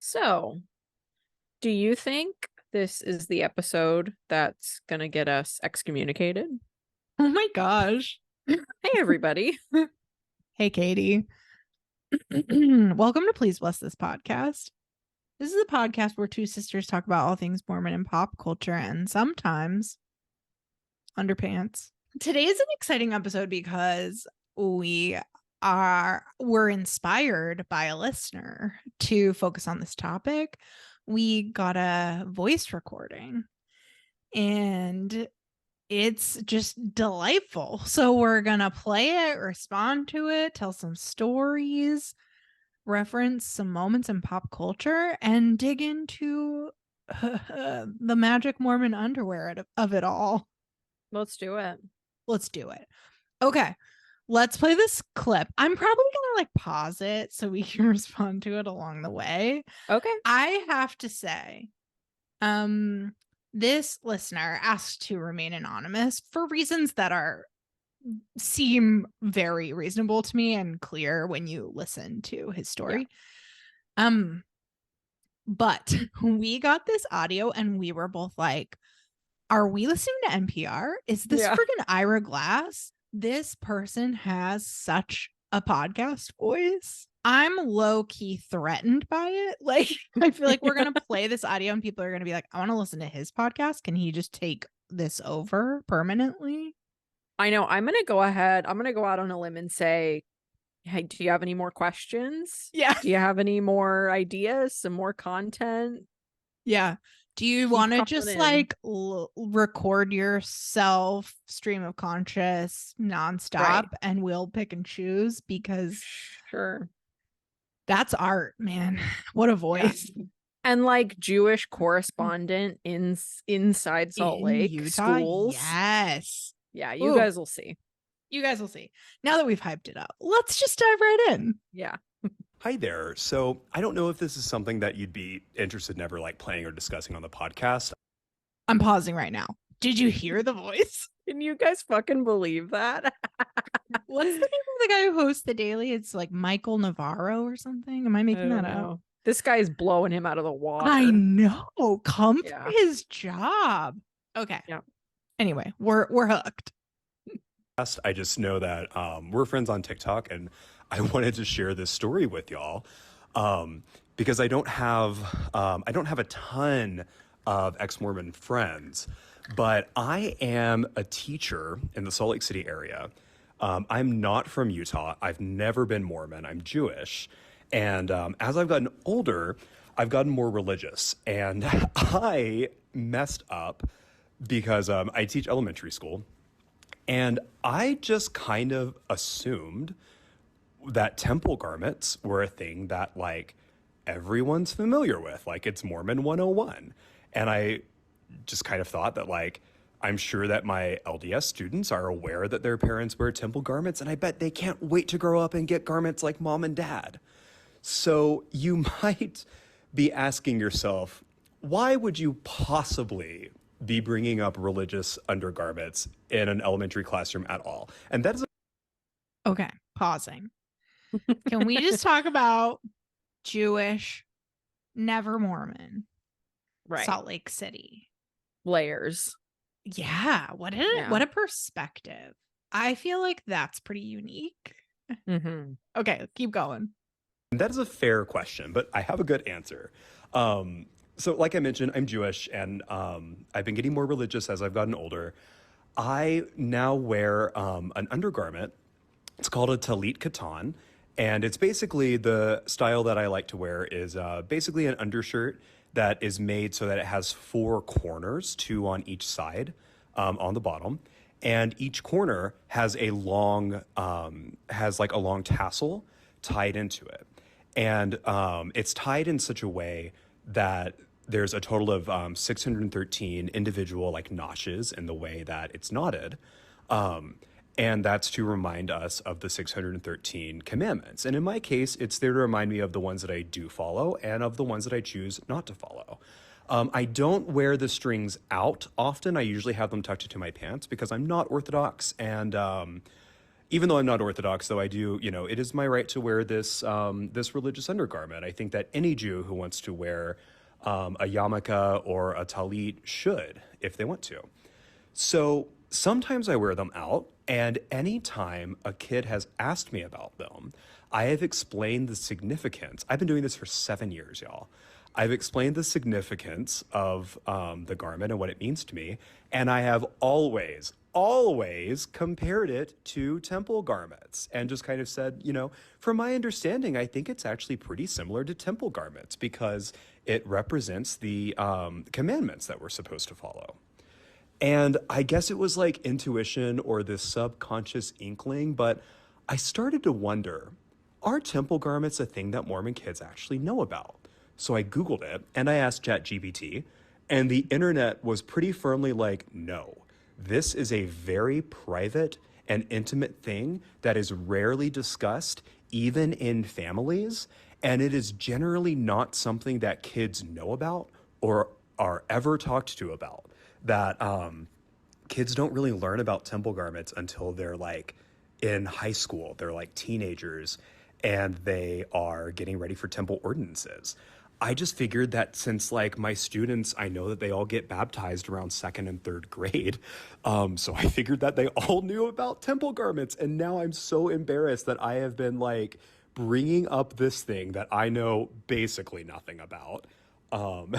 So, do you think this is the episode that's gonna get us excommunicated? Oh my gosh. Hey, everybody. Hey, Katie. Welcome to Please Bless This podcast. This is a podcast where two sisters talk about all things Mormon and pop culture and sometimes underpants. Today is an exciting episode because we're inspired by a listener to focus on this topic. We got a voice recording and it's just delightful. So we're going to play it, respond to it, tell some stories, reference some moments in pop culture, and dig into the magic Mormon underwear of it all. Let's do it. Let's do it. Okay. Let's play this clip. I'm probably going to pause it so we can respond to it along the way. Okay. I have to say, this listener asked to remain anonymous for reasons that seem very reasonable to me and clear when you listen to his story. Yeah. But we got this audio and we were both like, are we listening to NPR? Is this friggin' Ira Glass? This person has such a podcast voice. I'm low-key threatened by it. I feel like we're going to play this audio and people are going to be like, I want to listen to his podcast. Can he just take this over permanently? I know. I'm going to go ahead. I'm going to go out on a limb and say, hey, do you have any more questions? Yeah. Do you have any more ideas? Some more content? Yeah. Do you want to just record yourself stream of conscious nonstop and we'll pick and choose? Because sure. That's art, man. What a voice. Yeah. And Jewish correspondent inside Salt Lake Utah? schools. Yes. Yeah, you guys will see. You guys will see. Now that we've hyped it up, let's just dive right in. Yeah. Hi there. So I don't know if this is something that you'd be interested in ever playing or discussing on the podcast. I'm pausing right now. Did you hear the voice? Can you guys fucking believe that? What's the name of the guy who hosts the Daily? It's Michael Navarro or something. Am I making that up? This guy's blowing him out of the water. I know. Come for his job. Okay. Yeah. Anyway, we're hooked. I just know that we're friends on TikTok, and I wanted to share this story with y'all because I don't have a ton of ex-Mormon friends, but I am a teacher in the Salt Lake City area. I'm not from Utah. I've never been Mormon. I'm Jewish. And as I've gotten older, I've gotten more religious. And I messed up because I teach elementary school. And I just kind of assumed that temple garments were a thing that everyone's familiar with. It's Mormon 101. And I just kind of thought that I'm sure that my LDS students are aware that their parents wear temple garments, and I bet they can't wait to grow up and get garments like mom and dad. So you might be asking yourself, why would you possibly be bringing up religious undergarments in an elementary classroom at all? And that is okay, pausing. Can we just talk about Jewish, never Mormon, right? Salt Lake City layers. Yeah, what a perspective. I feel like that's pretty unique. Mm-hmm. Okay, keep going. That is a fair question, but I have a good answer. So like I mentioned, I'm Jewish, and I've been getting more religious as I've gotten older. I now wear an undergarment. It's called a talit katan, and it's basically the style that I like to wear is basically an undershirt that is made so that it has 4 corners, 2 on each side on the bottom. And each corner has a long tassel tied into it. And it's tied in such a way that there's a total of 613 individual notches in the way that it's knotted. And that's to remind us of the 613 commandments. And in my case, it's there to remind me of the ones that I do follow and of the ones that I choose not to follow. I don't wear the strings out often. I usually have them tucked into my pants because I'm not Orthodox. And Even though I'm not Orthodox, though I do, it is my right to wear this religious undergarment. I think that any Jew who wants to wear a yarmulke or a talit should, if they want to. So sometimes I wear them out, and anytime a kid has asked me about them, I have explained the significance. I've been doing this for 7 years, y'all. I've explained the significance of the garment and what it means to me, and I have always compared it to temple garments and just kind of said, from my understanding, I think it's actually pretty similar to temple garments because it represents the commandments that we're supposed to follow. And I guess it was like intuition or this subconscious inkling, but I started to wonder, are temple garments a thing that Mormon kids actually know about? So I Googled it and I asked ChatGPT, and the internet was pretty firmly like, no, this is a very private and intimate thing that is rarely discussed, even in families. And it is generally not something that kids know about or are ever talked to about. That kids don't really learn about temple garments until they're like in high school. They're like teenagers and they are getting ready for temple ordinances. I just figured that since like my students, I know that they all get baptized around second and third grade. So I figured that they all knew about temple garments. And now I'm so embarrassed that I have been like bringing up this thing that I know basically nothing about. Um,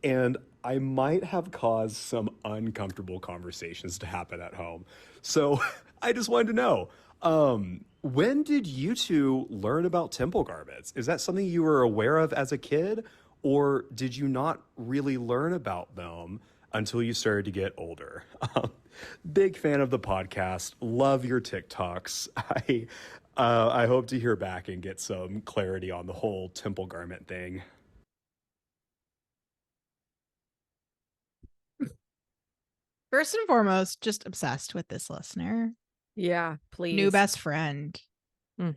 and I might have caused some uncomfortable conversations to happen at home. So I just wanted to know, when did you two learn about temple garments? Is that something you were aware of as a kid, or did you not really learn about them until you started to get older? Big fan of the podcast. Love your TikToks. I hope to hear back and get some clarity on the whole temple garment thing. First and foremost, just obsessed with this listener. Yeah, New please. best friend. Mm.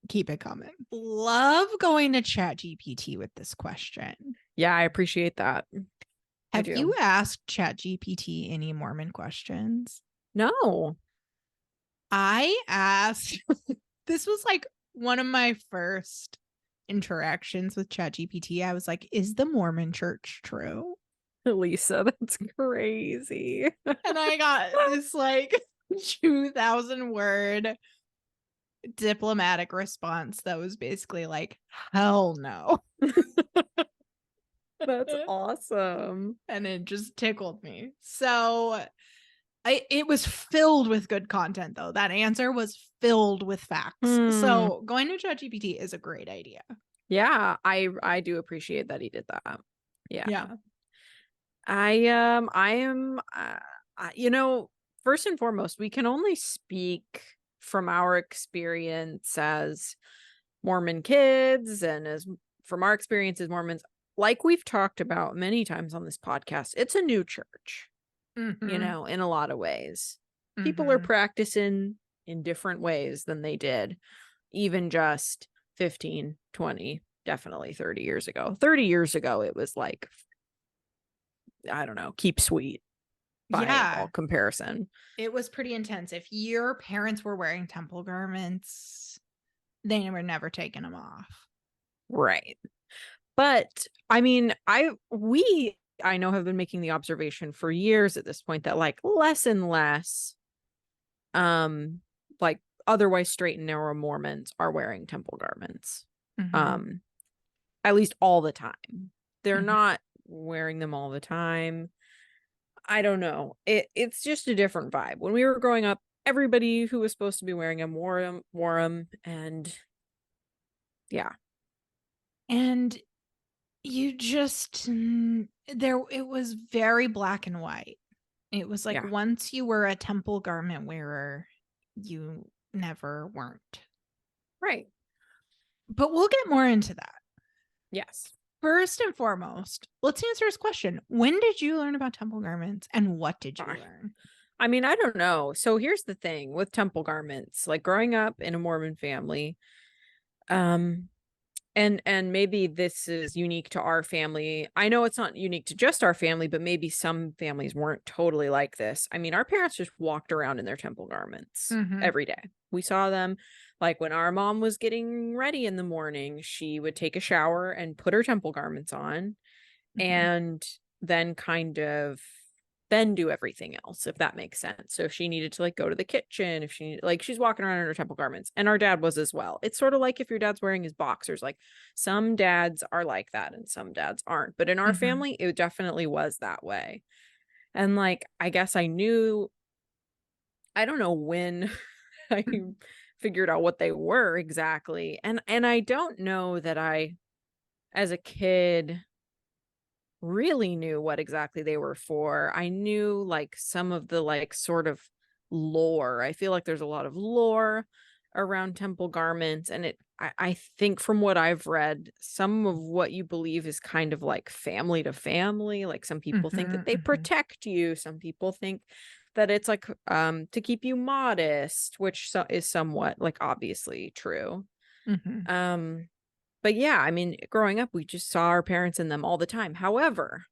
Keep it coming. Love going to ChatGPT with this question. Yeah, I appreciate that. Have you asked ChatGPT any Mormon questions? No. I asked, this was like one of my first interactions with ChatGPT. I was like, is the Mormon church true? Lisa, that's crazy. And I got this like 2,000 word diplomatic response that was basically like, hell no. That's awesome. And it just tickled me. So it was filled with good content, though. That answer was filled with facts. So going to ChatGPT is a great idea. Yeah, I do appreciate that he did that. Yeah. I am first and foremost, we can only speak from our experience as Mormon kids and as from our experience as Mormons. Like we've talked about many times on this podcast, it's a new church, in a lot of ways. People are practicing in different ways than they did even just 15, 20, definitely 30 years ago. 30 years ago, it was like, I don't know, keep sweet by all comparison. It was pretty intense. If your parents were wearing temple garments, they were never taking them off. Right. But I mean, I know have been making the observation for years at this point that like less and less like otherwise straight and narrow Mormons are wearing temple garments. At least all the time. They're not wearing them all the time. I don't know. It's just a different vibe. When we were growing up, everybody who was supposed to be wearing them wore them, and yeah. And you just it was very black and white. It was like once you were a temple garment wearer, you never weren't. Right. But we'll get more into that. Yes. First and foremost, let's answer his question. When did you learn about temple garments and what did you learn? I mean, I don't know. So here's the thing with temple garments, like growing up in a Mormon family, And maybe this is unique to our family. I know it's not unique to just our family, but maybe some families weren't totally like this. I mean, our parents just walked around in their temple garments Mm-hmm. every day. We saw them, like when our mom was getting ready in the morning, she would take a shower and put her temple garments on Mm-hmm. and then kind of then do everything else, if that makes sense. So if she needed to like go to the kitchen, if she like she's walking around in her temple garments, and our dad was as well. It's sort of like if your dad's wearing his boxers, like some dads are like that and some dads aren't. But in our Mm-hmm. family, it definitely was that way. And like I guess I knew, I don't know when I figured out what they were exactly. And I don't know that I as a kid really knew what exactly they were for. I knew like some of the like sort of lore. I feel like there's a lot of lore around temple garments, and I think from what I've read, some of what you believe is kind of like family to family. Like some people think Mm-hmm. that they Mm-hmm. protect you. Some people think that it's like to keep you modest, which is somewhat like obviously true. Mm-hmm. Um but yeah, I mean, growing up, we just saw our parents in them all the time. However,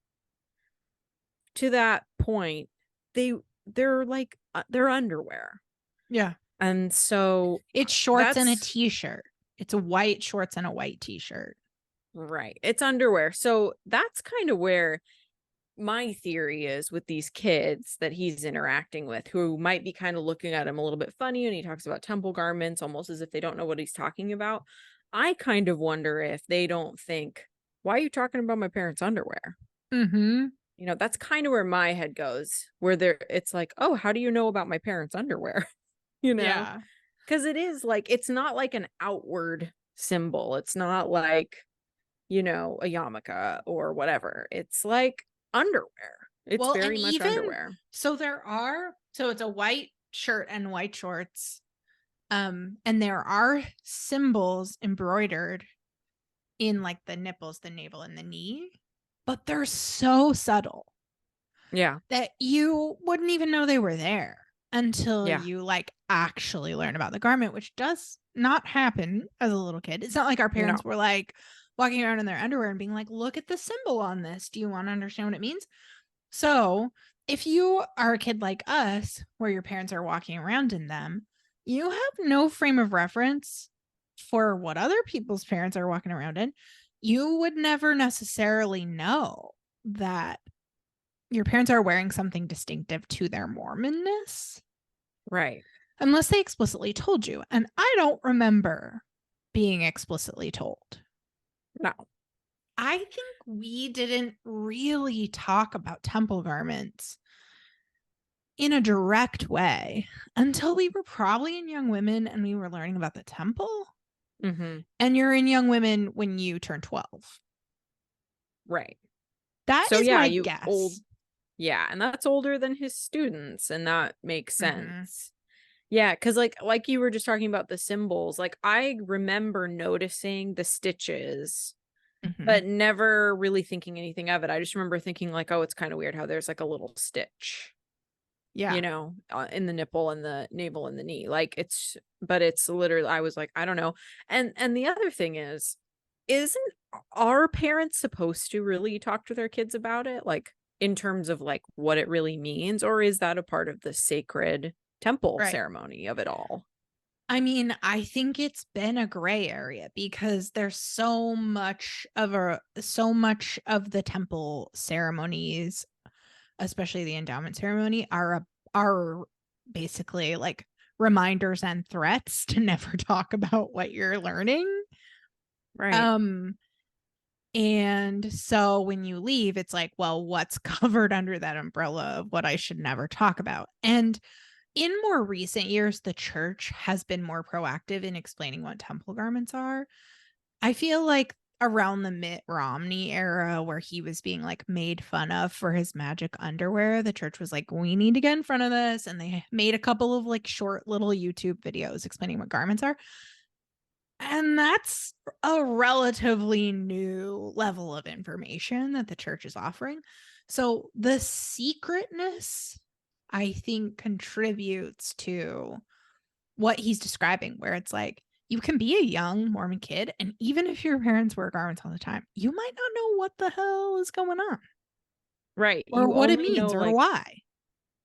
to that point, they they're like they're underwear. Yeah. And so It's shorts and a that's t-shirt. It's a white shorts and a white t-shirt. right. It's underwear. So that's kind of where my theory is with these kids that he's interacting with who might be kind of looking at him a little bit funny when he talks about temple garments, almost as if they don't know what he's talking about. I kind of wonder if they don't think, why are you talking about my parents' underwear? Mm-hmm. That's kind of where my head goes, where it's like, oh, how do you know about my parents' underwear? you know, Yeah. because it is like, it's not like an outward symbol. It's not like, a yarmulke or whatever. It's like underwear. It's Well, and very much even underwear. so it's a white shirt and white shorts. And there are symbols embroidered in like the nipples, the navel, and the knee, but they're so subtle Yeah. that you wouldn't even know they were there until Yeah. you like actually learn about the garment, which does not happen as a little kid. It's not like our No. parents were like walking around in their underwear and being like, look at the symbol on this. Do you want to understand what it means? So if you are a kid like us, where your parents are walking around in them, you have no frame of reference for what other people's parents are walking around in. You would never necessarily know that your parents are wearing something distinctive to their Mormonness Right. unless they explicitly told you. And I don't remember being explicitly told. No. I think we didn't really talk about temple garments in a direct way until we were probably in Young Women and we were learning about the temple. Mm-hmm. And you're in Young Women when you turn 12. Right. That So is yeah, my you old. guess. Yeah, and that's older than his students, and that makes Mm-hmm. sense. Yeah, because like you were just talking about the symbols, like I remember noticing the stitches, Mm-hmm. but never really thinking anything of it. I just remember thinking like, oh, it's kind of weird how there's like a little stitch, Yeah. in the nipple and the navel and the knee. Like but it's literally, I was like, I don't know. And the other thing is, isn't our parents supposed to really talk to their kids about it? Like in terms of like what it really means, or is that a part of the sacred temple Right. ceremony of it all? I mean, I think it's been a gray area because there's so much of the temple ceremonies, especially the endowment ceremony, are basically like reminders and threats to never talk about what you're learning. Right. Um and so when you leave, it's like, well, what's covered under that umbrella of what I should never talk about? And in more recent years, the church has been more proactive in explaining what temple garments are. I feel like around the Mitt Romney era, where he was being like made fun of for his magic underwear, the church was like, we need to get in front of this. And they made a couple of like short little YouTube videos explaining what garments are. And that's a relatively new level of information that the church is offering. So the secretness, I think, contributes to what he's describing, where it's like, you can be a young Mormon kid, and even if your parents wear garments all the time, you might not know what the hell is going on Right. or You what it only know means or like, why.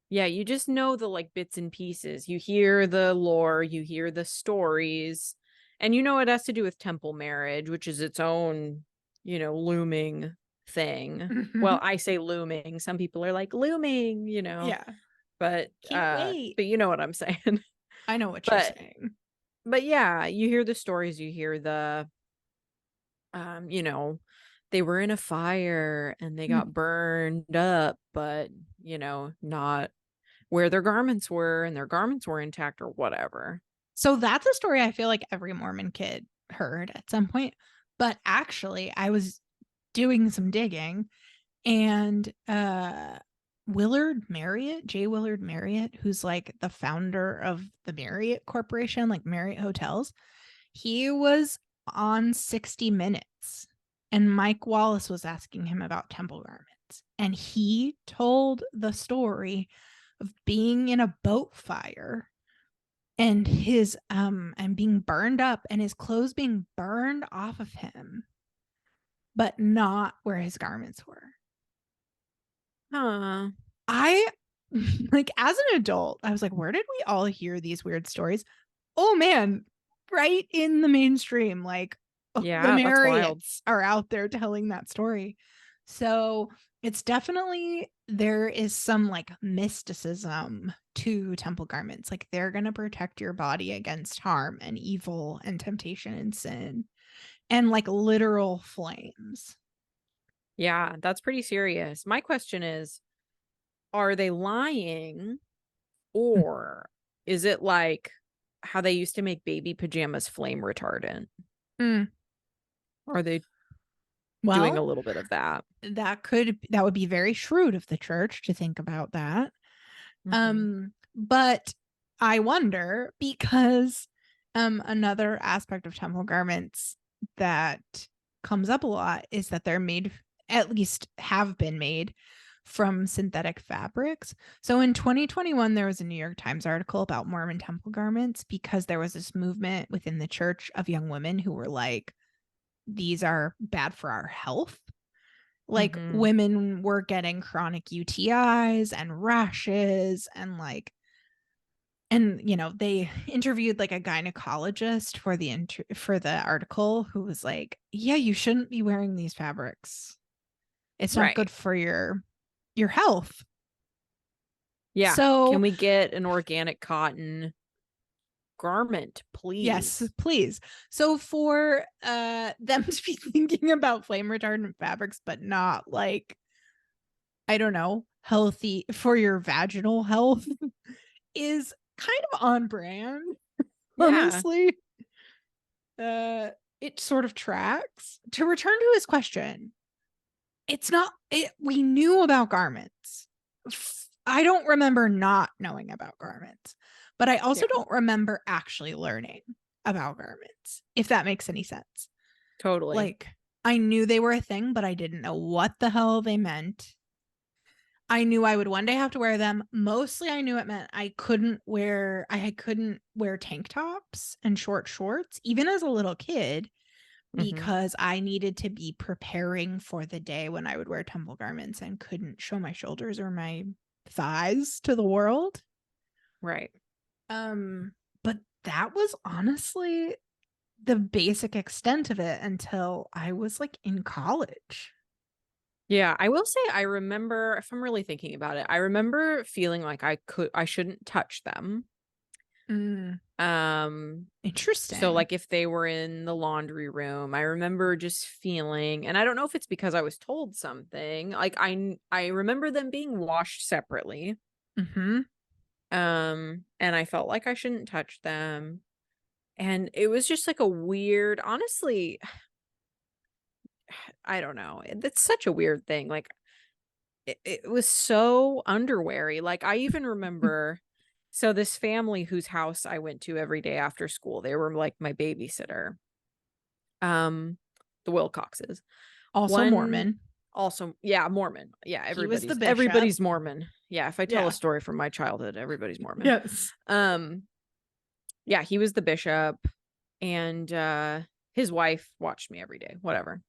yeah, you just know the like bits and pieces. You hear the lore, you hear the stories, and you know it has to do with temple marriage, which is its own, looming thing. Well, Mhm. I say looming. Some people are like looming, Yeah. but Can't wait. you know what I'm saying. I know what you're But saying. yeah, you hear the stories, you hear the you know, they were in a fire and they Mm. got burned up, but not where their garments were, and their garments were intact or whatever. So that's a story I feel like every Mormon kid heard at some point. But actually, I was doing some digging, and Willard Marriott, J. Willard Marriott, who's like the founder of the Marriott Corporation, like Marriott Hotels, he was on 60 Minutes, and Mike Wallace was asking him about temple garments. And he told the story of being in a boat fire and his and being burned up and his clothes being burned off of him, but not where his garments were. Huh. I like, as an adult, I was like, where did we all hear these weird stories? Oh man, right in the mainstream, like, the Yeah, that's wild. Marriotts are out there telling that story. So it's definitely, there is some like mysticism to temple garments. Like, they're going to protect your body against harm and evil and temptation and sin and like literal flames. Yeah, that's pretty serious. My question is, are they lying, or is it like how they used to make baby pajamas flame retardant? Mm. Are they doing a Well, little bit of that? that would be very shrewd of the church to think about that. Mhm. But I wonder because another aspect of temple garments that comes up a lot is that they're made, at least have been made, from synthetic fabrics. So in 2021, there was a New York Times article about Mormon temple garments because there was this movement within the church of young women who were like, these are bad for our health. Like, Mhm. women were getting chronic UTIs and rashes and like, and they interviewed like a gynecologist for the article who was like, yeah, you shouldn't be wearing these fabrics. It's not Right. good for your health. Yeah. Can So, we get an organic cotton garment, yes, please? please. So for them to be thinking about flame retardant fabrics but not like, I don't know, healthy for your vaginal health is kind of on brand, Yeah. honestly. It sort of tracks. To return to his question, it's not it we knew about garments. I don't remember not knowing about garments, but I also Yeah. don't remember actually learning about garments, if that makes any sense. Totally. Like, I knew they were a thing, but I didn't know what the hell they meant. I knew I would one day have to wear them. Mostly I knew it meant I couldn't wear tank tops and short shorts even as a little kid, Mhm. because I needed to be preparing for the day when I would wear temple garments and couldn't show my shoulders or my thighs to the world. Right. But that was honestly the basic extent of it until I was like in college. Yeah, I will say I remember, if I'm really thinking about it, I remember feeling like I shouldn't touch them. Mm, So interesting. like if they were in the laundry room, I remember just feeling, and I don't know if it's because I was told something, like I remember them being washed separately. Mm-hmm. And I felt like I shouldn't touch them. And it was just like a weird, honestly, I don't know. It's such a weird thing. Like it was so underweary. Like I even remember, so this family whose house I went to every day after school, they were like my babysitter. Um, the Wilcoxes. Also One Mormon. also, yeah, Mormon. Yeah, He was the bishop. everybody's Mormon. Yeah, if I tell a Yeah. story from my childhood, everybody's Mormon. Yes. Um, yeah, he was the bishop. and his wife watched me every day, whatever.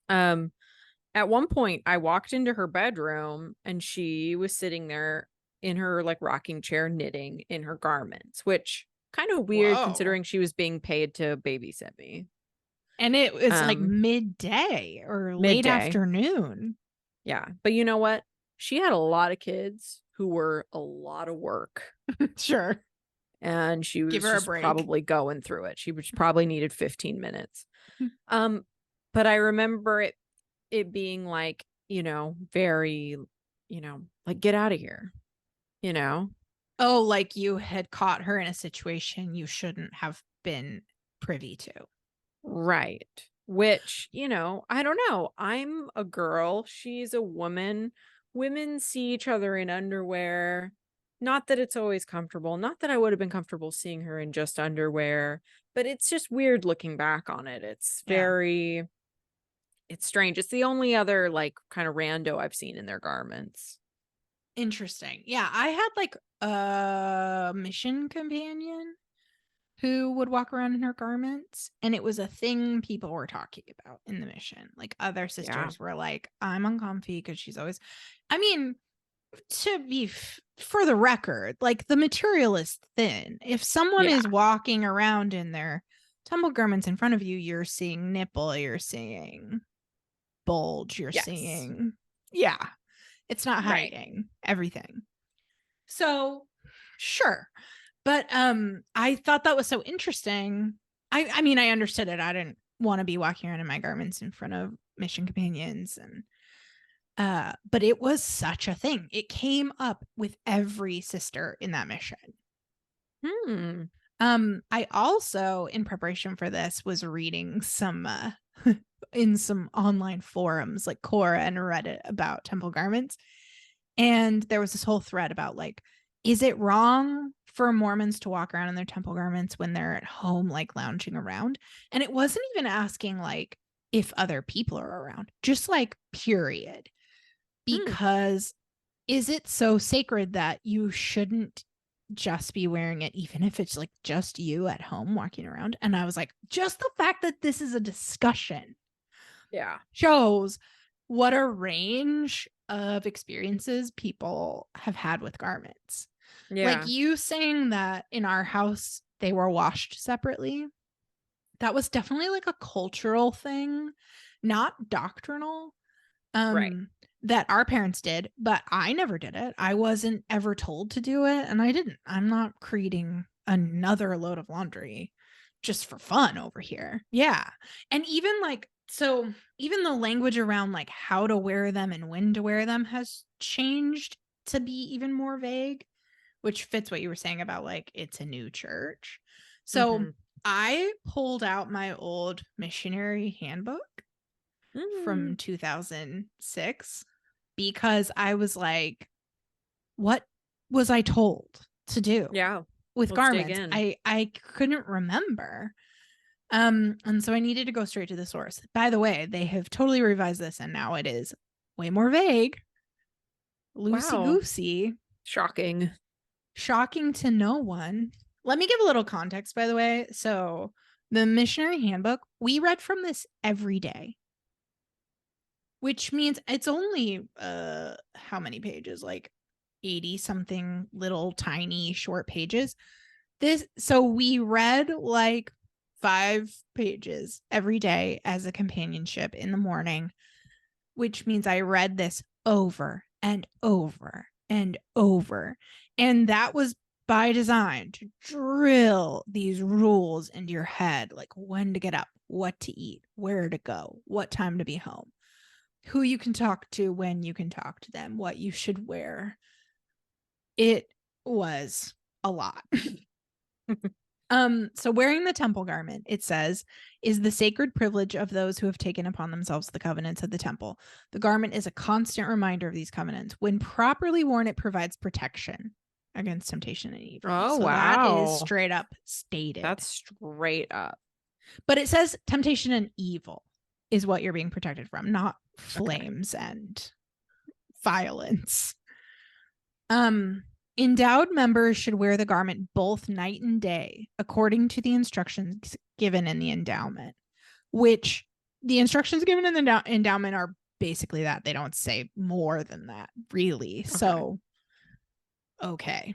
At one point I walked into her bedroom and she was sitting there in her like rocking chair knitting in her garments, which kind of weird Whoa. considering she was being paid to babysit me. And it was like Um midday or late midday. afternoon. Yeah. But you know what? She had a lot of kids who were a lot of work. Sure. And she Give was her a just break. probably going through it. She probably needed 15 minutes. But I remember it being like, very, like get out of here, you know? Oh, like you had caught her in a situation you shouldn't have been privy to. Right. Which, I don't know. I'm a girl. She's a woman. Women see each other in underwear. Not that it's always comfortable. Not that I would have been comfortable seeing her in just underwear, but it's just weird looking back on it. Yeah. It's strange. It's the only other like kind of rando I've seen in their garments. Interesting. Yeah, I had like a mission companion who would walk around in her garments, and it was a thing people were talking about in the mission. Like other Yeah. sisters were like, I'm uncomfy because she's always, I mean, to be for the record, like the material is thin. If someone Yeah. is walking around in their temple garments in front of you, you're seeing nipple, you're seeing bulge, you're Yes. seeing, yeah, it's not Right. hiding everything. So sure. But I thought that was so interesting. I mean, I understood it. I didn't want to be walking around in my garments in front of mission companions, and but it was such a thing. It came up with every sister in that mission. I also, in preparation for this, was reading some in some online forums like Quora and Reddit about temple garments. And there was this whole thread about like, is it wrong for Mormons to walk around in their temple garments when they're at home, like lounging around? And it wasn't even asking like if other people are around, just like period. Because is it so sacred that you shouldn't just be wearing it, even if it's like just you at home walking around? And I was like, just the fact that this is a discussion shows what a range of experiences people have had with garments. Yeah. Like you saying that in our house they were washed separately. That was definitely like a cultural thing, not doctrinal. Right. That our parents did, but I never did it. I wasn't ever told to do it, and I didn't. I'm not creating another load of laundry just for fun over here. Yeah. And even like, so even the language around like how to wear them and when to wear them has changed to be even more vague, which fits what you were saying about like it's a new church. So I pulled out my old missionary handbook from 2006 because I was like, what was I told to do? Yeah. With Let's dig garments? in. I couldn't remember. And so I needed to go straight to the source. By the way, they have totally revised this and now it is way more vague. Loosey goosey. Shocking. Shocking to no one. Let me give a little context, by the way. So the missionary handbook, we read from this every day, which means it's only how many pages? Like 80 something little tiny short pages. So we read like 5 pages every day as a companionship in the morning, which means I read this over and over and over. And that was by design to drill these rules into your head, like when to get up, what to eat, where to go, what time to be home, who you can talk to, when you can talk to them, what you should wear. It was a lot. So wearing the temple garment, it says, is the sacred privilege of those who have taken upon themselves the covenants of the temple. The garment is a constant reminder of these covenants. When properly worn, it provides protection against temptation and evil. Oh, so wow. that is straight up stated. That's straight up. But it says temptation and evil is what you're being protected from, not flames and violence. Endowed members should wear the garment both night and day, according to the instructions given in the endowment, which the instructions given in the endowment are basically that. They don't say more than that, really. Okay. So, okay.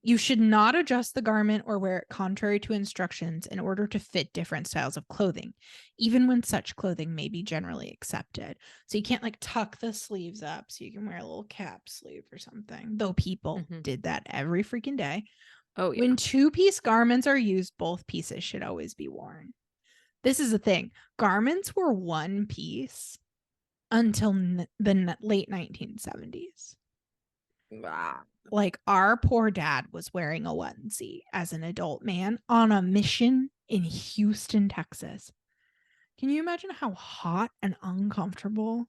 You should not adjust the garment or wear it contrary to instructions in order to fit different styles of clothing, even when such clothing may be generally accepted. So you can't like tuck the sleeves up so you can wear a little cap sleeve or something, though people did that every freaking day. Oh, yeah. When two-piece garments are used, both pieces should always be worn. This is the thing. Garments were one piece until the late 1970s. Wow. Like our poor dad was wearing a onesie as an adult man on a mission in Houston, Texas. Can you imagine how hot and uncomfortable?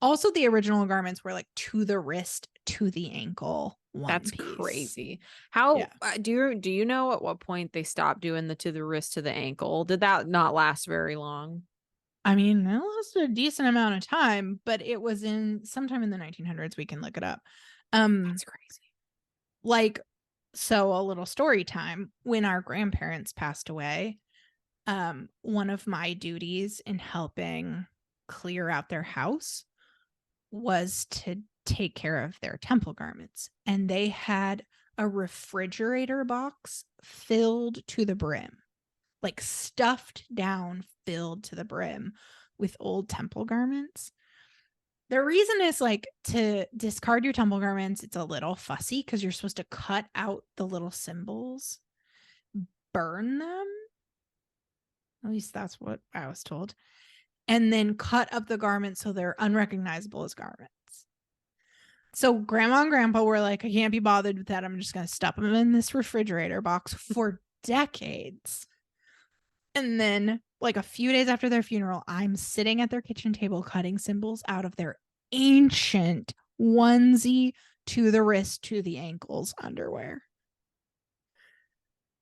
Also, the original garments were like to the wrist, to the ankle. That's piece. crazy. How do you know at what point they stopped doing the to the wrist to the ankle? Did that not last very long? I mean, it lasted a decent amount of time, but it was in sometime in the 1900s. We can look it up. That's crazy. Like, so a little story time. When our grandparents passed away, one of my duties in helping clear out their house was to take care of their temple garments. And they had a refrigerator box filled to the brim, like stuffed down, filled to the brim with old temple garments. The reason is like to discard your temple garments, it's a little fussy because you're supposed to cut out the little symbols, burn them. At least that's what I was told. And then cut up the garments so they're unrecognizable as garments. So grandma and grandpa were like, I can't be bothered with that. I'm just going to stuff them in this refrigerator box for decades. And then like a few days after their funeral, I'm sitting at their kitchen table cutting symbols out of their ancient onesie to the wrist to the ankles underwear.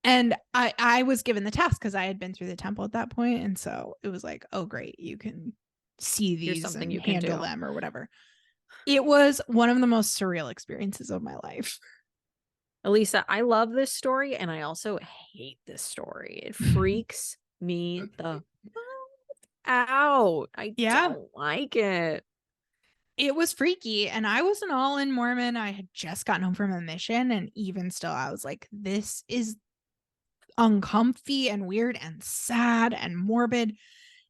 And I was given the task because I had been through the temple at that point. And so it was like, oh, great. You can see these something and you can handle do. them or whatever. It was one of the most surreal experiences of my life. Elisa, I love this story and I also hate this story. It freaks me the out. I don't like it. It was freaky, and I was an all-in Mormon. I had just gotten home from a mission, and even still, I was like, this is uncomfy and weird and sad and morbid.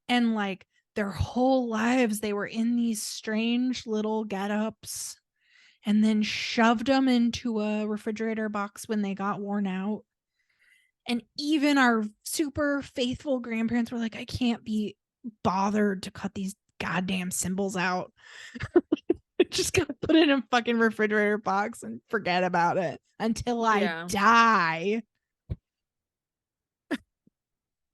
And like their whole lives, they were in these strange little get-ups and then shoved them into a refrigerator box when they got worn out. And even our super faithful grandparents were like, I can't be bothered to cut these goddamn symbols out. Just gonna put it in a fucking refrigerator box and forget about it until I die.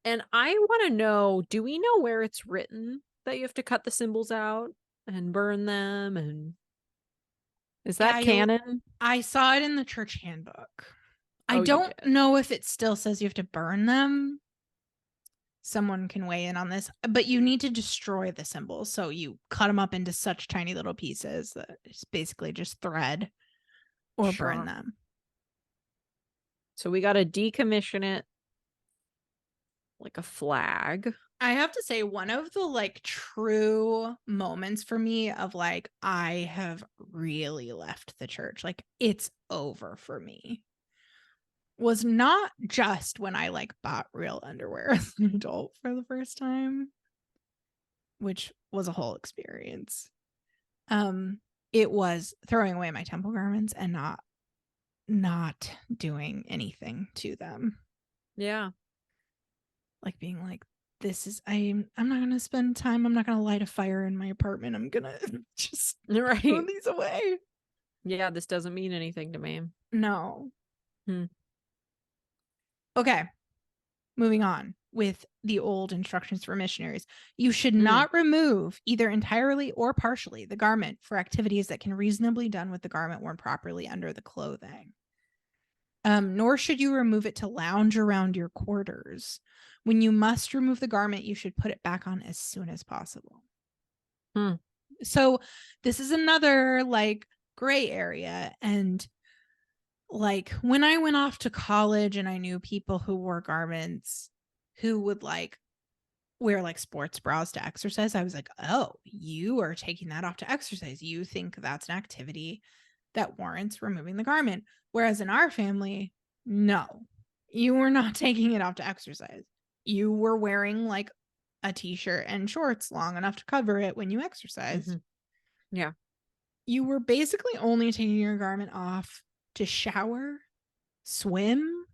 And I want to know, do we know where it's written that you have to cut the symbols out and burn them? And is that canon? I saw it in the church handbook. I don't know if it still says you have to burn them. Someone can weigh in on this, but you need to destroy the symbols. So you cut them up into such tiny little pieces that it's basically just thread or burn them. So we got to decommission it like a flag. I have to say, one of the like true moments for me of like, I have really left the church, like it's over for me, was not just when I like bought real underwear as an adult for the first time, which was a whole experience. It was throwing away my temple garments and not doing anything to them. Yeah. Like being like, this is I'm not gonna spend time, I'm not gonna light a fire in my apartment, I'm gonna just throw these away. Yeah, this doesn't mean anything to me. No. Okay, moving on with the old instructions for missionaries. You should not remove, either entirely or partially, the garment for activities that can reasonably be done with the garment worn properly under the clothing. Nor should you remove it to lounge around your quarters. When you must remove the garment, you should put it back on as soon as possible. So this is another like gray area. And like when I went off to college and I knew people who wore garments who would like wear like sports bras to exercise, I was like, oh, you are taking that off to exercise. You think that's an activity that warrants removing the garment. Whereas in our family, no, you were not taking it off to exercise. You were wearing like a t-shirt and shorts long enough to cover it when you exercised. Yeah. You were basically only taking your garment off to shower, swim,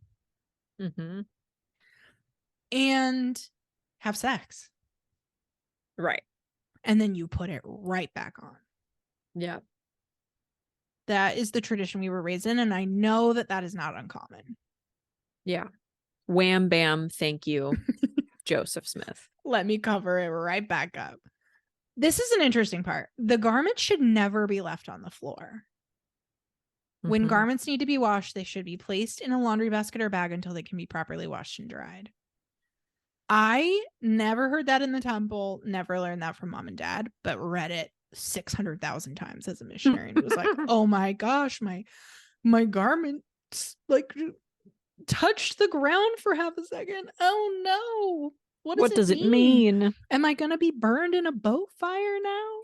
and have sex. Right. And then you put it right back on. Yeah. That is the tradition we were raised in. And I know that that is not uncommon. Yeah. Wham, bam. Thank you, Joseph Smith. Let me cover it right back up. This is an interesting part. The garment should never be left on the floor. When garments need to be washed, they should be placed in a laundry basket or bag until they can be properly washed and dried. I never heard that in the temple, never learned that from mom and dad, but read it 600,000 times as a missionary. And it was like, oh my gosh, my garments like touched the ground for half a second. Oh no. What does it mean? Am I going to be burned in a boat fire now?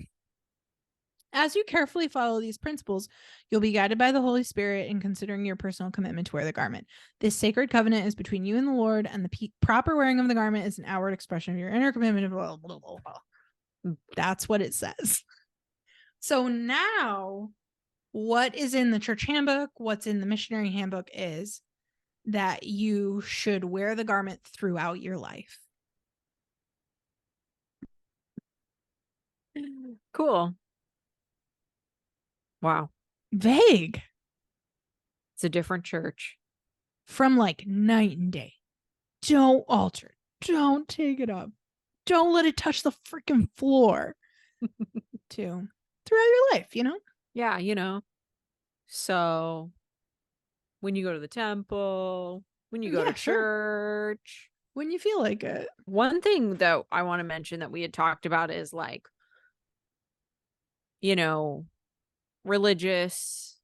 As you carefully follow these principles, you'll be guided by the Holy Spirit in considering your personal commitment to wear the garment. This sacred covenant is between you and the Lord, and the proper wearing of the garment is an outward expression of your inner commitment. Blah, blah, blah, blah. That's what it says. So now, what is in the church handbook, what's in the missionary handbook is that you should wear the garment throughout your life. Cool. Wow. Vague. It's a different church. From like night and day. Don't alter it. Don't take it up. Don't let it touch the freaking floor. Throughout your life, you know? Yeah, you know. So when you go to the temple, when you go to church, when you feel like it. One thing that I want to mention that we had talked about is like, you know, religious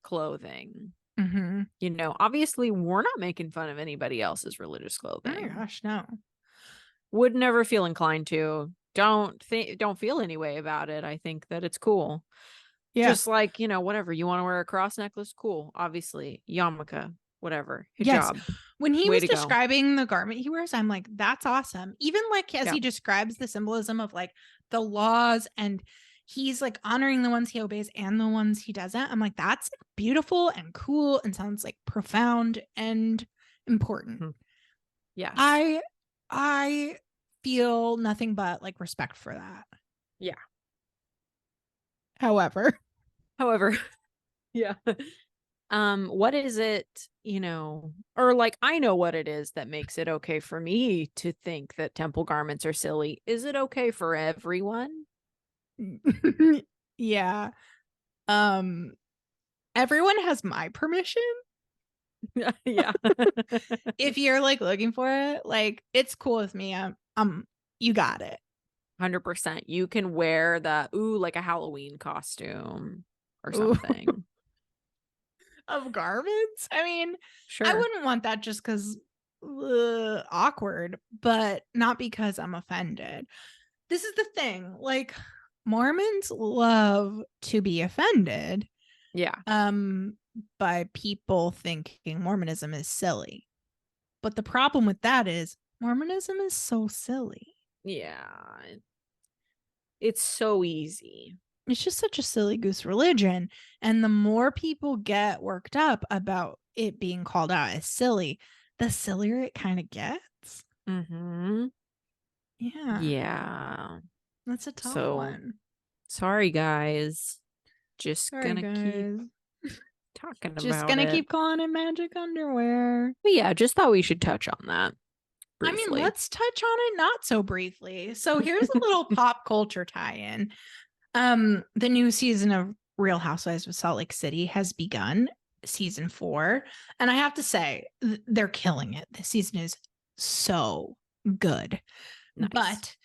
clothing. You know, obviously we're not making fun of anybody else's religious clothing. Oh my gosh, no. Would never feel inclined to. Don't feel any way about it. I think that it's cool. Yeah. Just like, you know, whatever. You want to wear a cross necklace? Cool. Obviously. Yarmulke. Whatever. Hijab. Yes. When he was describing the garment he wears, I'm like, that's awesome. Even like as he describes the symbolism of like the laws, and he's like honoring the ones he obeys and the ones he doesn't. I'm like, that's beautiful and cool and sounds like profound and important. Yes. I feel nothing but like respect for that. Yeah. However, yeah. What is it, you know, or like, I know what it is that makes it okay for me to think that temple garments are silly. Is it okay for everyone? Yeah. Everyone has my permission. Yeah. If you're like looking for it, like it's cool with me. You got it. 100%. You can wear like a Halloween costume or something. Of garments? I mean, sure. I wouldn't want that just because awkward, but not because I'm offended. This is the thing. Like, Mormons love to be offended. Yeah. By people thinking Mormonism is silly. But the problem with that is Mormonism is so silly. Yeah. It's so easy. It's just such a silly goose religion. And the more people get worked up about it being called out as silly, the sillier it kind of gets. Yeah. Yeah. That's a tough one. Sorry, guys. Just gonna keep talking about it. Just gonna keep calling it magic underwear. But yeah, just thought we should touch on that briefly. I mean, let's touch on it not so briefly. So here's a little pop culture tie-in. The new season of Real Housewives of Salt Lake City has begun, season 4. And I have to say, they're killing it. This season is so good. Nice. But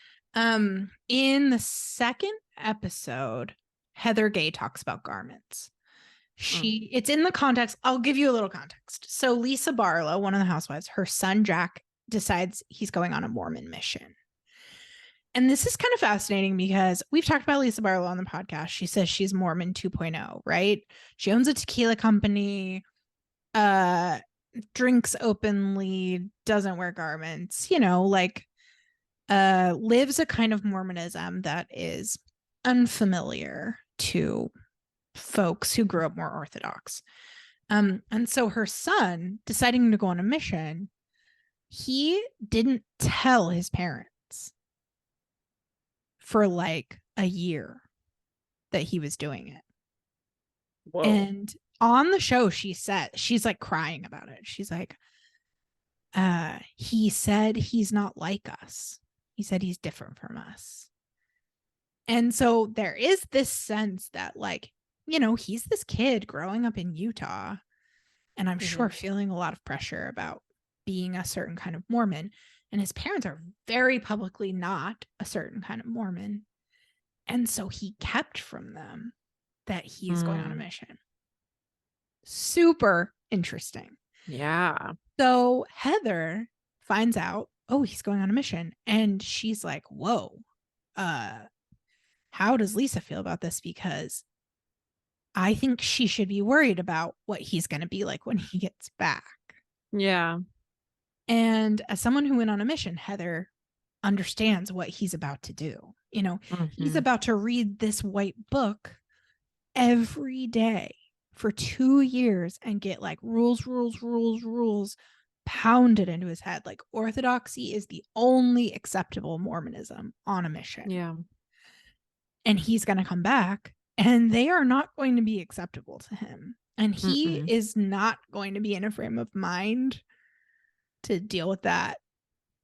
in the second episode, Heather Gay talks about garments. It's in the context. I'll give you a little context. So Lisa Barlow, one of the housewives, her son Jack decides he's going on a Mormon mission. And this is kind of fascinating because we've talked about Lisa Barlow on the podcast. She says she's Mormon 2.0, right? She owns a tequila company, drinks openly, doesn't wear garments, like lives a kind of Mormonism that is unfamiliar to folks who grew up more Orthodox. And so her son deciding to go on a mission, he didn't tell his parents for like a year that he was doing it. Whoa. And on the show, she's like crying about it. She's like, he said he's not like us. He said he's different from us. And so there is this sense that like, he's this kid growing up in Utah, and I'm sure feeling a lot of pressure about being a certain kind of Mormon. And his parents are very publicly not a certain kind of Mormon. And so he kept from them that he's going on a mission. Super interesting. Yeah. So Heather finds out, oh, he's going on a mission. And she's like, whoa, how does Lisa feel about this? Because I think she should be worried about what he's going to be like when he gets back. Yeah. And as someone who went on a mission, Heather understands what he's about to do. He's about to read this white book every day for 2 years and get like rules pounded into his head. Like orthodoxy is the only acceptable Mormonism on a mission. Yeah. And he's going to come back and they are not going to be acceptable to him. And he is not going to be in a frame of mind to deal with that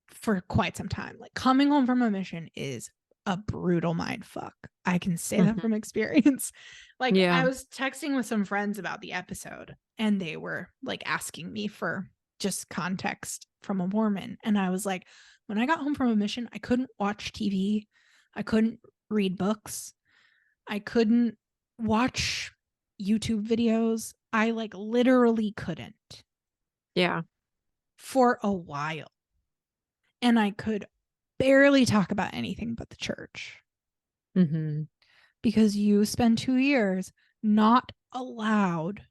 for quite some time. Like coming home from a mission is a brutal mind fuck. I can say that from experience. Like I was texting with some friends about the episode and they were like asking me for just context from a Mormon. And I was like, when I got home from a mission, I couldn't watch TV. I couldn't read books. I couldn't watch YouTube videos. I like literally couldn't. Yeah. For a while. And I could barely talk about anything but the church. Because you spend 2 years not allowed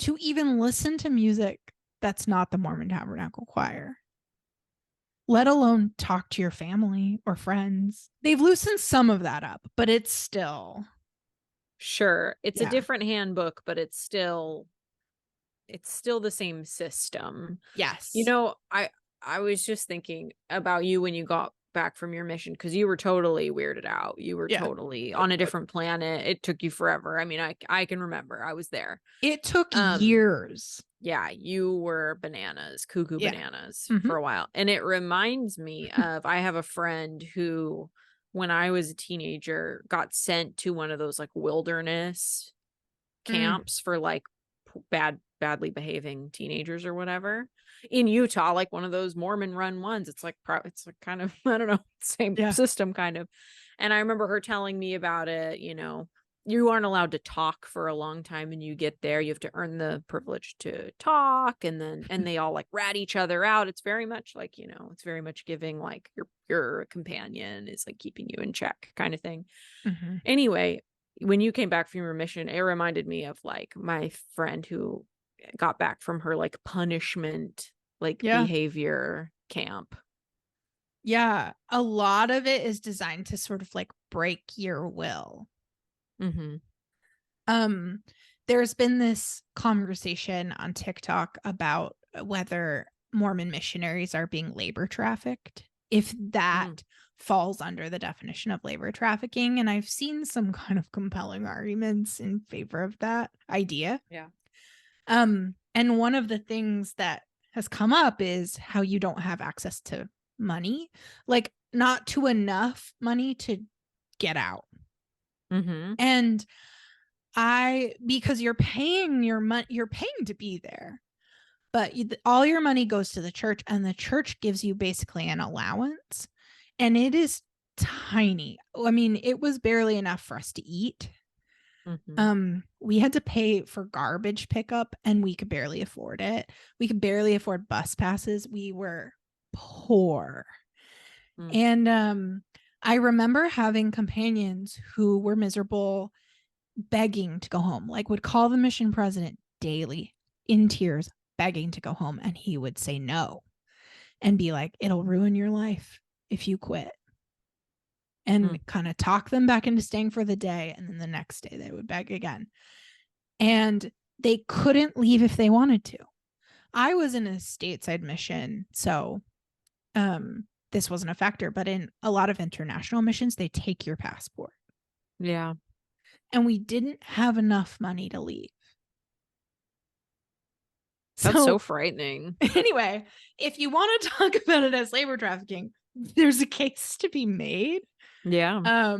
to even listen to music that's not the Mormon Tabernacle Choir, let alone talk to your family or friends. They've loosened some of that up, but it's still. Sure. It's a different handbook, but it's still the same system. Yes. I was just thinking about you when you got back from your mission, because you were totally weirded out. You were totally on a different planet. It took you forever. I mean, I can remember. I was there. It took years. Yeah, you were bananas, cuckoo bananas for a while. And it reminds me of, I have a friend who, when I was a teenager, got sent to one of those like wilderness camps for like badly behaving teenagers or whatever in Utah, like one of those Mormon run ones. It's like kind of, I don't know, same system kind of. And I remember her telling me about it. You aren't allowed to talk for a long time when you get there. You have to earn the privilege to talk, and they all like rat each other out. It's very much like, it's very much giving like your companion is like keeping you in check kind of thing. Anyway, when you came back from your mission, it reminded me of like my friend who got back from her like punishment, like behavior camp. Yeah. A lot of it is designed to sort of like break your will. There's been this conversation on TikTok about whether Mormon missionaries are being labor trafficked, if that falls under the definition of labor trafficking. And I've seen some kind of compelling arguments in favor of that idea. Yeah. And one of the things that has come up is how you don't have access to money, like not to enough money to get out. And because you're paying you're paying to be there, but all your money goes to the church, and the church gives you basically an allowance, and it is tiny. I mean, it was barely enough for us to eat. Mhm. We had to pay for garbage pickup and we could barely afford it. We could barely afford bus passes. We were poor. Mm. And I remember having companions who were miserable, begging to go home, like would call the mission president daily in tears, begging to go home. And he would say no and be like, it'll ruin your life if you quit. And kind of talk them back into staying for the day. And then the next day they would beg again. And they couldn't leave if they wanted to. I was in a stateside mission, so this wasn't a factor, but in a lot of international missions, they take your passport. Yeah. And we didn't have enough money to leave. That's so frightening. Anyway, if you want to talk about it as labor trafficking, there's a case to be made. Yeah.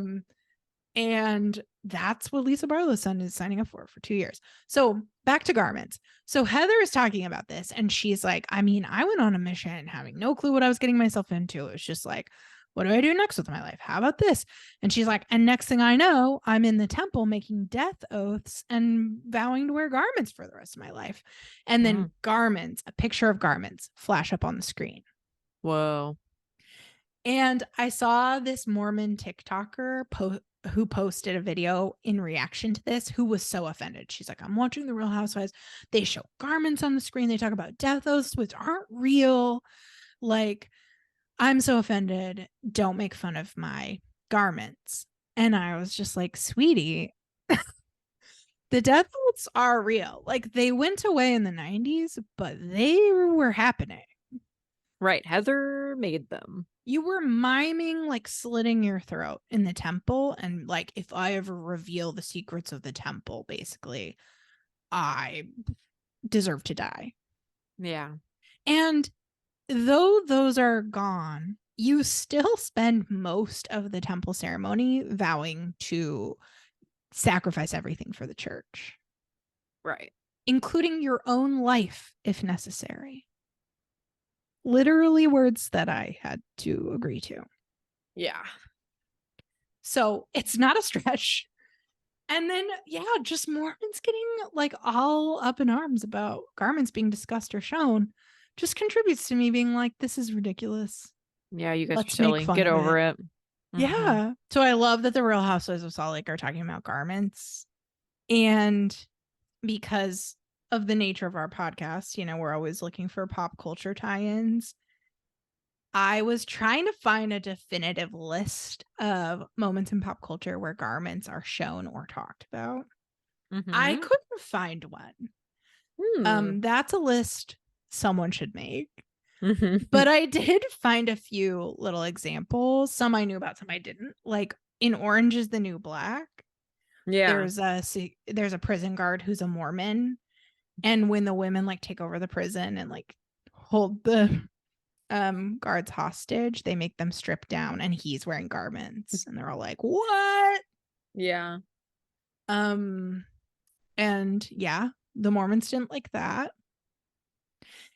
And that's what Lisa Barlow's son is signing up for 2 years. So back to garments. So Heather is talking about this and she's like, I mean, I went on a mission having no clue what I was getting myself into. It was just like, what do I do next with my life? How about this? And she's like, and next thing I know, I'm in the temple making death oaths and vowing to wear garments for the rest of my life. And then garments, a picture of garments flash up on the screen. Whoa. And I saw this Mormon TikToker who posted a video in reaction to this, who was so offended. She's like, I'm watching The Real Housewives. They show garments on the screen. They talk about death oaths, which aren't real. Like, I'm so offended. Don't make fun of my garments. And I was just like, sweetie, the death oaths are real. Like, they went away in the 90s, but they were happening. Right. Heather made them. You were miming like slitting your throat in the temple. And like, if I ever reveal the secrets of the temple, basically, I deserve to die. Yeah. And though those are gone, you still spend most of the temple ceremony vowing to sacrifice everything for the church. Right. Including your own life, if necessary. Literally words that I had to agree to. Yeah. So it's not a stretch. And then, yeah, just Mormons getting like all up in arms about garments being discussed or shown just contributes to me being like, this is ridiculous. Yeah, you guys Let's are silly. make fun Get of over it. it. Yeah. So I love that the Real Housewives of Salt Lake are talking about garments. And because of the nature of our podcast, you know, we're always looking for pop culture tie-ins. I was trying to find a definitive list of moments in pop culture where garments are shown or talked about. I couldn't find one. That's a list someone should make. But I did find a few little examples. Some I knew about, some I didn't. Like in Orange is the New Black. Yeah. There's a prison guard who's a Mormon. And when the women like take over the prison and like hold the guards hostage, they make them strip down and he's wearing garments and they're all like, what? Yeah. And yeah, the Mormons didn't like that.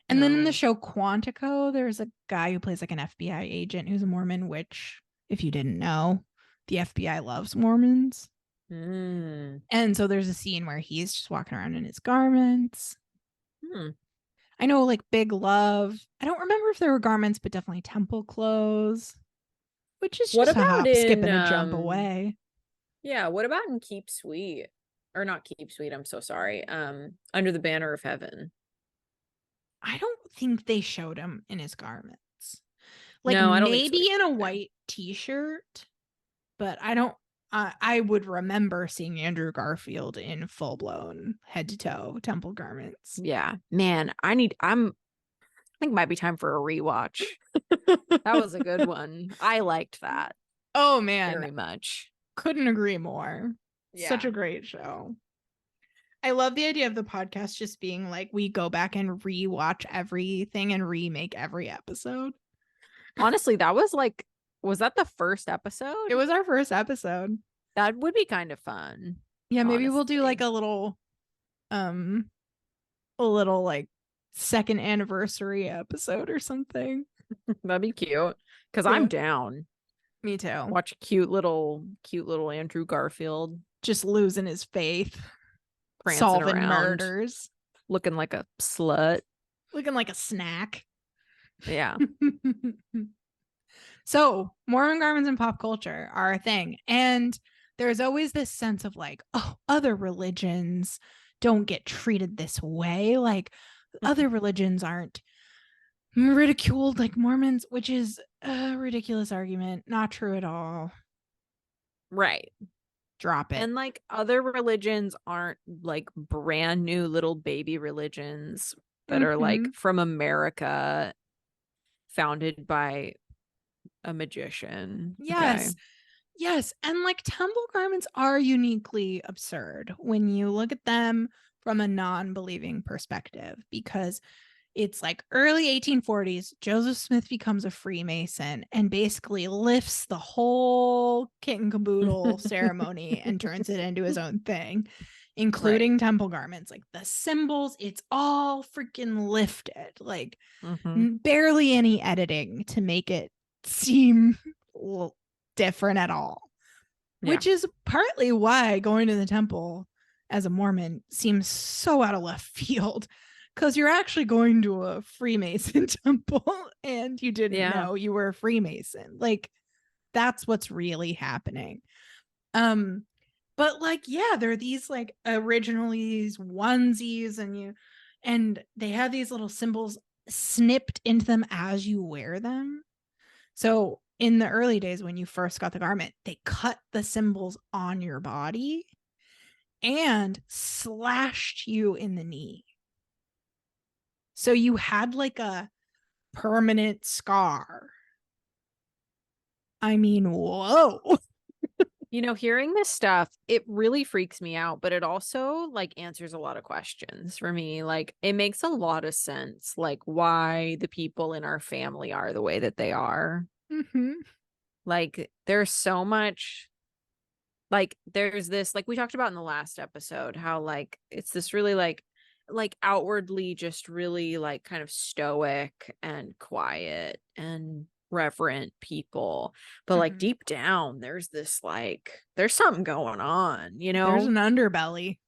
And then in the show Quantico, there's a guy who plays like an FBI agent who's a Mormon, which if you didn't know, the FBI loves Mormons. And so there's a scene where he's just walking around in his garments. I know, like Big Love. I don't remember if there were garments, but definitely temple clothes, which is What just a about hop, in, skip, and a jump away. Yeah, what about in Keep Sweet? Or not Keep Sweet, I'm so sorry. Under the Banner of Heaven. I don't think they showed him in his garments. Like No, I don't think so maybe in a either. white t-shirt, but I don't. I would remember seeing Andrew Garfield in full-blown head-to-toe temple garments. Yeah, man, I think it might be time for a rewatch. That was a good one. I liked that. Oh man, very much. Couldn't agree more. Yeah. Such a great show. I love the idea of the podcast just being like, we go back and rewatch everything and remake every episode. Honestly, that was like, was that the first episode? It was our first episode. That would be kind of fun. Yeah, maybe we'll do like a little like second anniversary episode or something. That'd be cute. Because I'm down. Me too. Watch cute little Andrew Garfield Just losing his faith, prancing solving around, murders, looking like a slut. looking like a snack. Yeah. So Mormon garments in pop culture are a thing. And there's always this sense of like, oh, other religions don't get treated this way. Like other religions aren't ridiculed like Mormons, which is a ridiculous argument. Not true at all. Right. Drop it. And like other religions aren't like brand new little baby religions that are like from America, founded by a magician. Yes. Okay. Yes. And like temple garments are uniquely absurd when you look at them from a non-believing perspective, because it's like early 1840s, Joseph Smith becomes a Freemason and basically lifts the whole kit and caboodle ceremony and turns it into his own thing, including temple garments. Like the symbols, it's all freaking lifted. Like barely any editing to make it seem different at all. Yeah. Which is partly why going to the temple as a Mormon seems so out of left field, because you're actually going to a Freemason temple and you didn't know you were a Freemason. Like that's what's really happening. But like, yeah, there are these like originally these onesies and they have these little symbols snipped into them as you wear them. So in the early days when you first got the garment, they cut the symbols on your body and slashed you in the knee. So you had like a permanent scar. I mean, whoa. You know, hearing this stuff, it really freaks me out, but it also like answers a lot of questions for me. Like it makes a lot of sense, like why the people in our family are the way that they are. Like there's so much, like there's this, like we talked about in the last episode, how like it's this really like outwardly just really like kind of stoic and quiet and reverent people, but like deep down there's this like there's something going on, you know, there's an underbelly,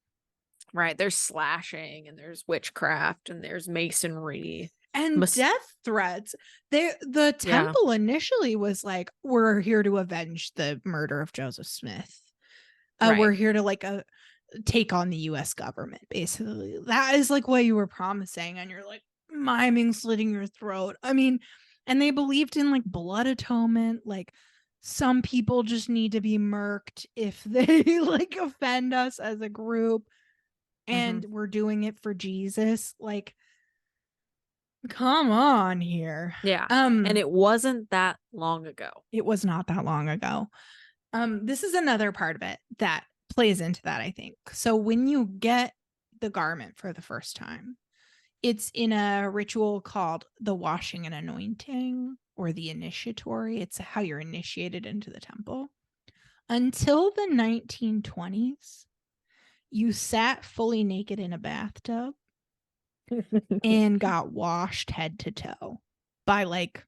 right? There's slashing and there's witchcraft and there's masonry and death threats. The temple initially was like, we're here to avenge the murder of Joseph Smith. We're here to like take on the US government, basically. That is like what you were promising, and you're like miming slitting your throat. I mean, and they believed in like blood atonement, like some people just need to be murked if they like offend us as a group, and we're doing it for Jesus. Like, come on here. And it wasn't that long ago. It was not that long ago. This is another part of it that plays into that, I think. So when you get the garment for the first time, it's in a ritual called the washing and anointing, or the initiatory. It's how you're initiated into the temple. Until the 1920s, you sat fully naked in a bathtub and got washed head to toe by like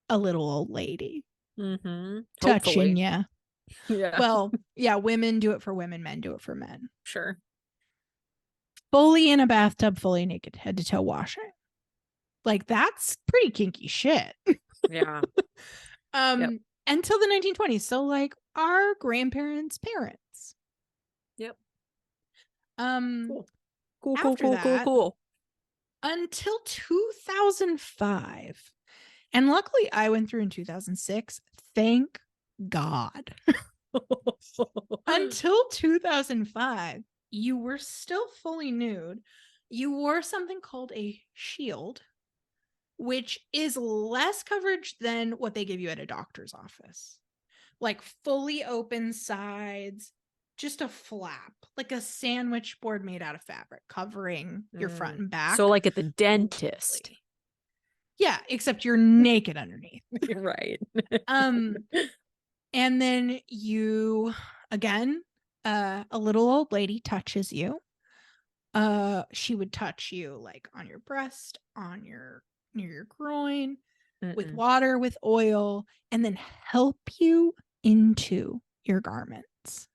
a little old lady touching you. Yeah. Well, yeah, women do it for women, men do it for men. Sure. Fully in a bathtub, fully naked, head to toe washing. Like that's pretty kinky shit. Yeah. Until the 1920s. So like our grandparents' parents. Yep. Cool. Until 2005. And luckily I went through in 2006. Thank God. Until 2005, you were still fully nude. You wore something called a shield, which is less coverage than what they give you at a doctor's office. Like fully open sides, just a flap, like a sandwich board made out of fabric covering your front and back. So like at the dentist. Yeah, except you're naked underneath. Right. And then you, again, a little old lady touches you. She would touch you like on your breast, on your near your groin, with water, with oil, and then help you into your garments.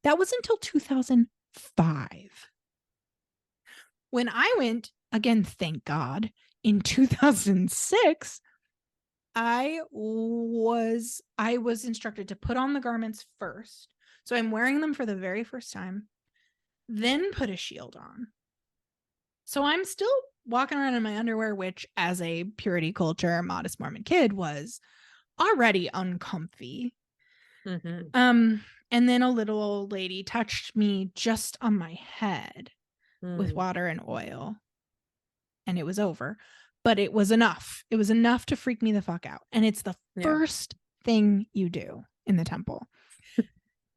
That was until 2005. When I went, again, thank God, in 2006, I was instructed to put on the garments first. So I'm wearing them for the very first time, then put a shield on. So I'm still walking around in my underwear, which as a purity culture, modest Mormon kid was already uncomfy. And then a little old lady touched me just on my head with water and oil. And it was over. But it was enough. It was enough to freak me the fuck out. And it's the first thing you do in the temple.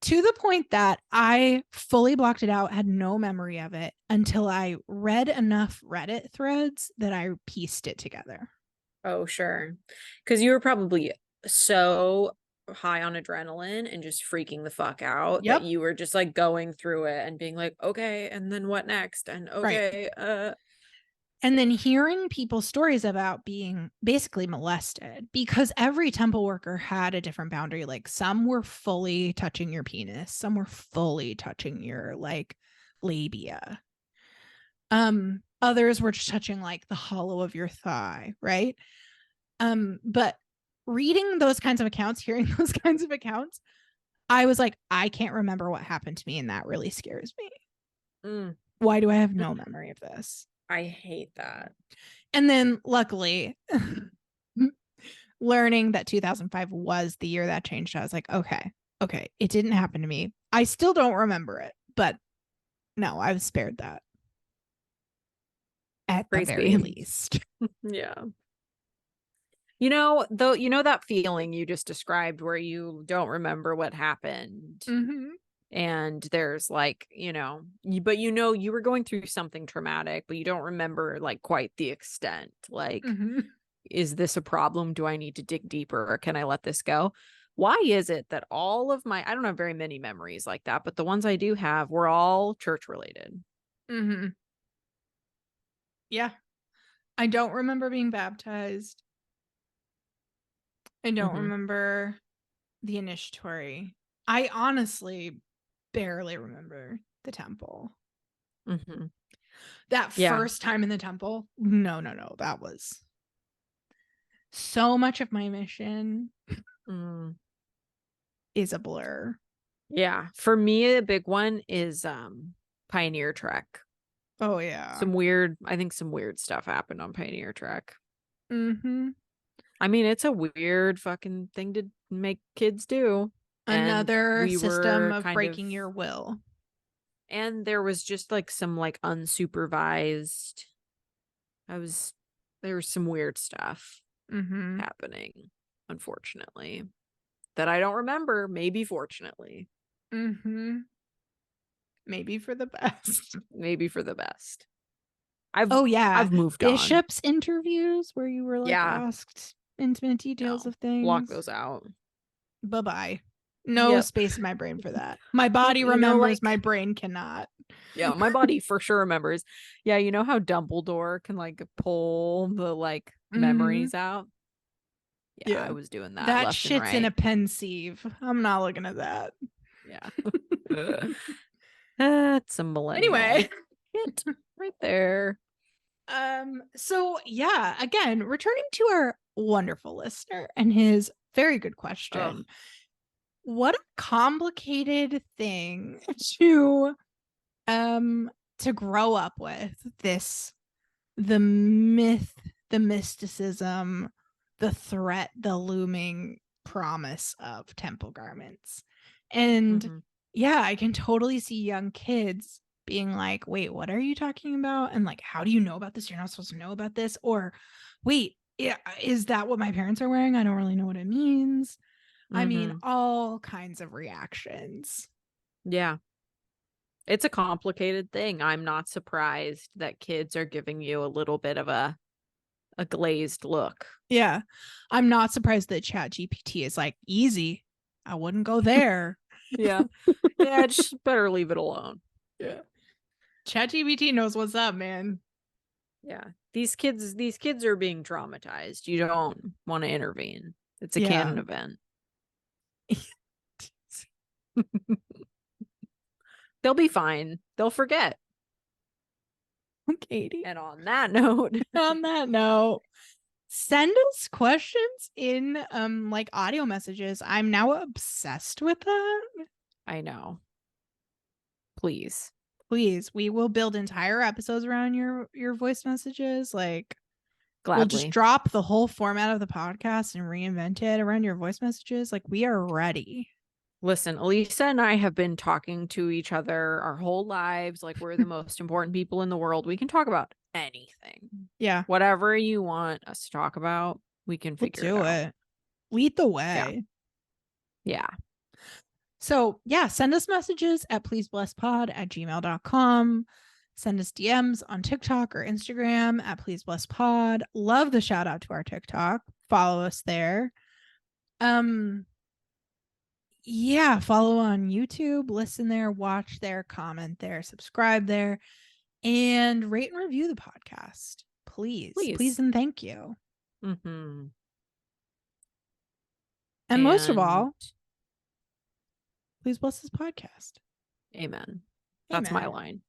To the point that I fully blocked it out, had no memory of it until I read enough Reddit threads that I pieced it together. Oh, sure. Because you were probably so high on adrenaline and just freaking the fuck out that you were just like going through it and being like, okay, and then what next? And okay, And then hearing people's stories about being basically molested, because every temple worker had a different boundary. Like some were fully touching your penis, some were fully touching your like labia. Others were just touching like the hollow of your thigh, right? But reading those kinds of accounts, hearing those kinds of accounts, I was like, I can't remember what happened to me, and that really scares me. Why do I have no memory of this? I hate that. And then luckily learning that 2005 was the year that changed, I was like, okay, it didn't happen to me. I still don't remember it, but no, I was spared that at the very least. Yeah. You know, though, you know that feeling you just described where you don't remember what happened. And there's like, but you were going through something traumatic, but you don't remember like quite the extent. Like, is this a problem? Do I need to dig deeper, or can I let this go? Why is it that all of I don't have very many memories like that, but the ones I do have were all church related. Yeah. I don't remember being baptized. I don't remember the initiatory. I honestly barely remember the temple. That first time in the temple, no, that was so much of my mission is a blur. Yeah, for me a big one is Pioneer Trek. Oh yeah, I think some weird stuff happened on Pioneer Trek. I mean, it's a weird fucking thing to make kids do. Another system of breaking your will. And there was just like some like unsupervised. There was some weird stuff happening, unfortunately, that I don't remember. Maybe fortunately. Maybe for the best. Maybe for the best. I've moved on. Bishop's interviews where you were like asked intimate details of things. Block those out. Bye-bye. No space in my brain for that. My body remembers, my brain cannot. Yeah, my body for sure remembers. Yeah, you know how Dumbledore can like pull the like memories out? Yeah, I was doing that. That left shit's and right. in a pensieve. I'm not looking at that. Yeah. That's a millennial. Anyway. Shit, right there. So yeah, again, returning to our wonderful listener and his very good question. What a complicated thing to grow up with, the myth, the mysticism, the threat, the looming promise of temple garments. And yeah, I can totally see young kids being like, wait, what are you talking about? And like, how do you know about this? You're not supposed to know about this. Or wait, is that what my parents are wearing? I don't really know what it means. I mean, all kinds of reactions. Yeah. It's a complicated thing. I'm not surprised that kids are giving you a little bit of a glazed look. Yeah. I'm not surprised that ChatGPT is like, easy. I wouldn't go there. Yeah. Just better leave it alone. Yeah. ChatGPT knows what's up, man. Yeah. These kids are being traumatized. You don't want to intervene. It's a Yeah. canon event. They'll be fine. They'll forget. Katie. And on that note, send us questions in like audio messages. I'm now obsessed with that. I know. Please. We will build entire episodes around your voice messages. Like, Gladly. we'll just drop the whole format of the podcast and reinvent it around your voice messages. Like, we are ready. Listen, Elisa and I have been talking to each other our whole lives. Like, we're the most important people in the world. We can talk about anything. Yeah. Whatever you want us to talk about, we can figure it out. Lead the way. Yeah. So, yeah, send us messages at pleaseblesspod@gmail.com. Send us DMs on TikTok or Instagram at pleaseblesspod. Love the shout out to our TikTok. Follow us there. Yeah, follow on YouTube, listen there, watch there, comment there, subscribe there, and rate and review the podcast. Please, and thank you. Mm-hmm. And most of all, please bless this podcast. Amen. That's my line.